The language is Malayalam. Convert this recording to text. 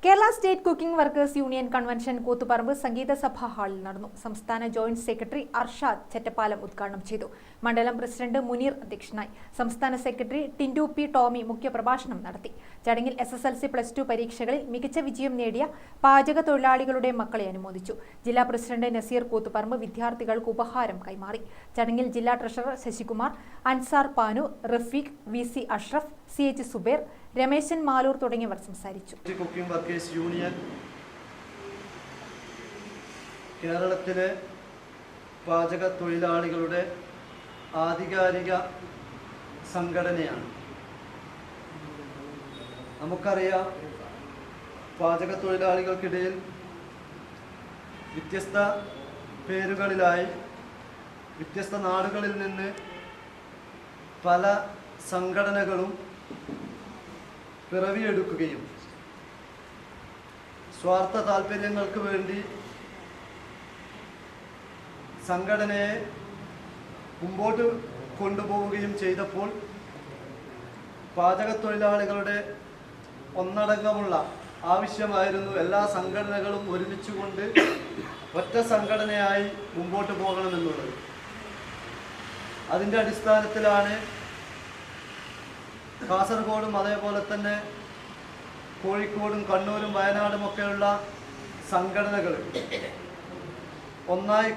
Kerala state cooking workers union convention Koothuparamba സംഗീത സഭാ ഹാളിൽ നടന്നു. സംസ്ഥാന ജോയിന്റ് സെക്രട്ടറി അർഷാദ് ചെറ്റപ്പാലം ഉദ്ഘാടനം ചെയ്തു. മണ്ഡലം പ്രസിഡന്റ് മുനീർ അധ്യക്ഷനായി. സംസ്ഥാന സെക്രട്ടറി ടിൻഡു പി ടോമി മുഖ്യപ്രഭാഷണം നടത്തി. ചടങ്ങിൽ SSLC +2 പരീക്ഷകളിൽ മികച്ച വിജയം നേടിയ പാചക തൊഴിലാളികളുടെ മക്കളെ അനുമോദിച്ചു. ജില്ലാ പ്രസിഡന്റ് നസീർ കൂത്തുപറമ്പ് വിദ്യാർത്ഥികൾക്ക് ഉപഹാരം കൈമാറി. ചടങ്ങിൽ ജില്ലാ treasurer Sasikumar, Ansar Panoor, Rafeeq, VC Ashraf, CH Zubair, Rameshan Maloor തുടങ്ങിയവർ സംസാരിച്ചു. കുക്കിംഗ് വർക്കേഴ്സ് യൂണിയൻ കേരളത്തിലെ പാചക തൊഴിലാളികളുടെ ആധികാരിക സംഘടനയാണ്. നമുക്കറിയാം, പാചക തൊഴിലാളികൾക്കിടയിൽ വ്യത്യസ്ത പേരുകളിലായി വ്യത്യസ്ത നാടുകളിൽ നിന്ന് പല സംഘടനകളും പിറവിയെടുക്കുകയും സ്വാർത്ഥ താല്പര്യങ്ങൾക്ക് വേണ്ടി സംഘടനയെ മുമ്പോട്ട് കൊണ്ടുപോവുകയും ചെയ്തപ്പോൾ പാചക തൊഴിലാളികളുടെ ഒന്നടങ്കമുള്ള ആവശ്യമായിരുന്നു എല്ലാ സംഘടനകളും ഒരുമിച്ചുകൊണ്ട് ഒറ്റ സംഘടനയായി മുമ്പോട്ട് പോകണമെന്നുള്ളത്. അതിൻ്റെ അടിസ്ഥാനത്തിലാണ് കാസർഗോഡും അതേപോലെ തന്നെ കോഴിക്കോടും കണ്ണൂരും വയനാടും ഒക്കെയുള്ള സംഘടനകൾ ഒന്നായി